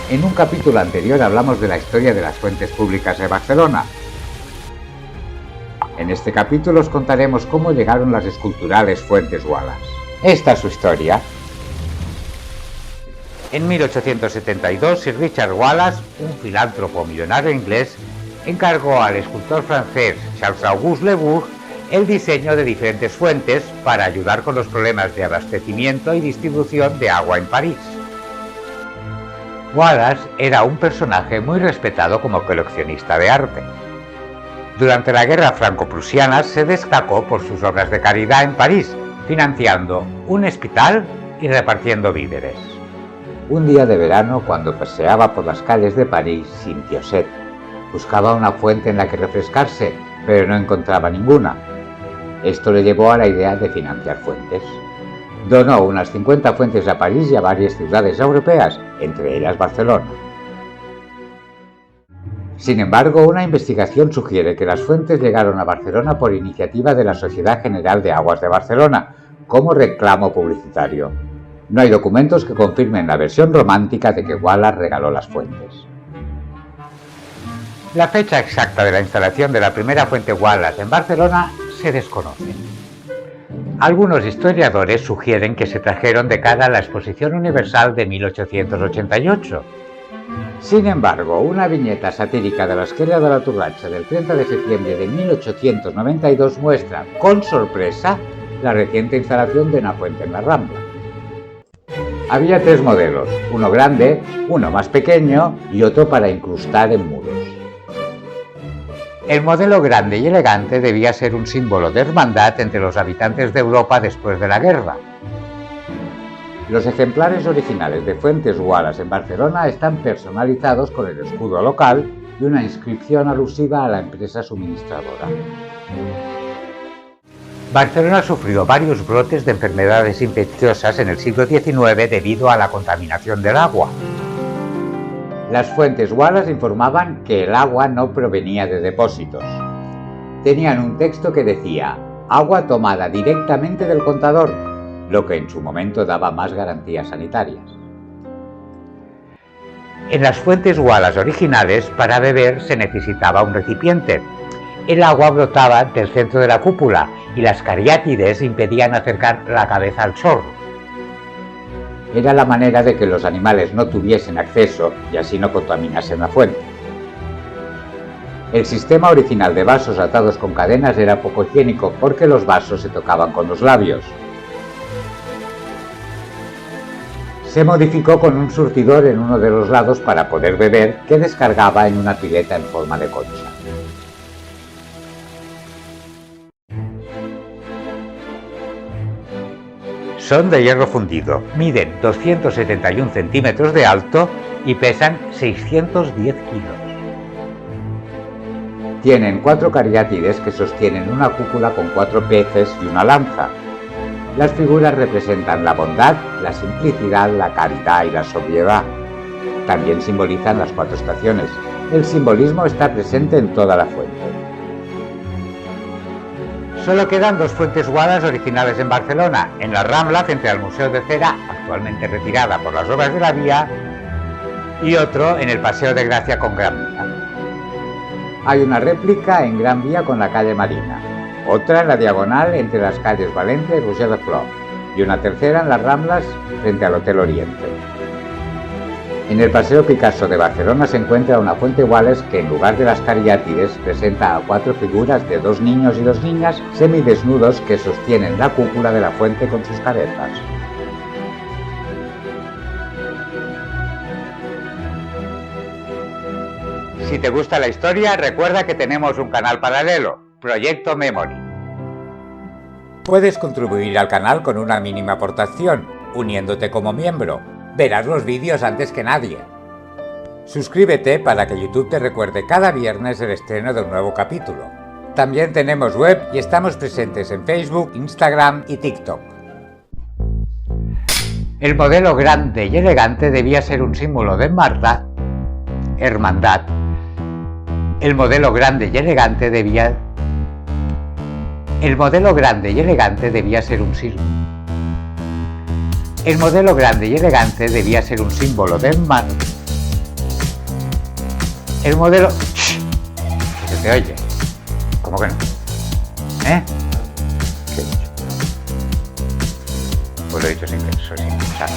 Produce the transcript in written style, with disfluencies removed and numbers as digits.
En un capítulo anterior hablamos de la historia de las fuentes públicas de Barcelona. En este capítulo os contaremos cómo llegaron las esculturales fuentes Wallace. Esta es su historia. En 1872, Sir Richard Wallace, un filántropo millonario inglés, encargó al escultor francés Charles-Auguste Le Bourg el diseño de diferentes fuentes para ayudar con los problemas de abastecimiento y distribución de agua en París. Wallace era un personaje muy respetado como coleccionista de arte. Durante la Guerra Franco-Prusiana se destacó por sus obras de caridad en París, financiando un hospital y repartiendo víveres. Un día de verano, cuando paseaba por las calles de París, sintió sed. Buscaba una fuente en la que refrescarse, pero no encontraba ninguna. Esto le llevó a la idea de financiar fuentes. Donó unas 50 fuentes a París y a varias ciudades europeas, entre ellas Barcelona. Sin embargo, una investigación sugiere que las fuentes llegaron a Barcelona por iniciativa de la Sociedad General de Aguas de Barcelona, como reclamo publicitario. No hay documentos que confirmen la versión romántica de que Wallace regaló las fuentes. La fecha exacta de la instalación de la primera fuente Wallace en Barcelona se desconoce. Algunos historiadores sugieren que se trajeron de cara a la Exposición Universal de 1888. Sin embargo, una viñeta satírica de l'Esquella de la Torratxa del 30 de septiembre de 1892 muestra, con sorpresa, la reciente instalación de una fuente en la Rambla. Había 3 modelos, uno grande, uno más pequeño y otro para incrustar en muros. El modelo grande y elegante debía ser un símbolo de hermandad entre los habitantes de Europa después de la guerra. Los ejemplares originales de fuentes Wallace en Barcelona están personalizados con el escudo local y una inscripción alusiva a la empresa suministradora. Barcelona sufrió varios brotes de enfermedades infecciosas en el siglo XIX debido a la contaminación del agua. Las fuentes Wallace informaban que el agua no provenía de depósitos. Tenían un texto que decía «agua tomada directamente del contador», lo que en su momento daba más garantías sanitarias. En las fuentes Wallace originales, para beber se necesitaba un recipiente. El agua brotaba del centro de la cúpula y las cariátides impedían acercar la cabeza al chorro. Era la manera de que los animales no tuviesen acceso y así no contaminasen la fuente. El sistema original de vasos atados con cadenas era poco higiénico porque los vasos se tocaban con los labios. Se modificó con un surtidor en uno de los lados para poder beber, que descargaba en una pileta en forma de concha. Son de hierro fundido, miden 271 centímetros de alto y pesan 610 kilos. Tienen 4 cariátides que sostienen una cúpula con 4 peces y una lanza. Las figuras representan la bondad, la simplicidad, la caridad y la sobriedad. También simbolizan las 4 estaciones. El simbolismo está presente en toda la fuente. Solo quedan 2 fuentes Wallace originales en Barcelona, en la Rambla frente al Museo de Cera, actualmente retirada por las obras de la vía, y otro en el Paseo de Gracia con Gran Vía. Hay una réplica en Gran Vía con la calle Marina, otra en la diagonal entre las calles Valencia y Roger de Flor, y una tercera en las Ramblas frente al Hotel Oriente. En el Paseo Picasso de Barcelona se encuentra una fuente Wallace que en lugar de las cariátides presenta a 4 figuras de 2 niños y 2 niñas semidesnudos que sostienen la cúpula de la fuente con sus cabezas. Si te gusta la historia, recuerda que tenemos un canal paralelo, Proyecto Memory. Puedes contribuir al canal con una mínima aportación, uniéndote como miembro. Verás los vídeos antes que nadie. Suscríbete para que YouTube te recuerde cada viernes el estreno de un nuevo capítulo. También tenemos web y estamos presentes en Facebook, Instagram y TikTok. El modelo grande y elegante debía ser un símbolo de hermandad. El modelo grande y elegante debía ser un símbolo de hermandad. el modelo... ¿Qué se te oye? ¿Cómo que no? ¿Eh? ¿Qué he dicho? Pues lo he dicho sin pensar.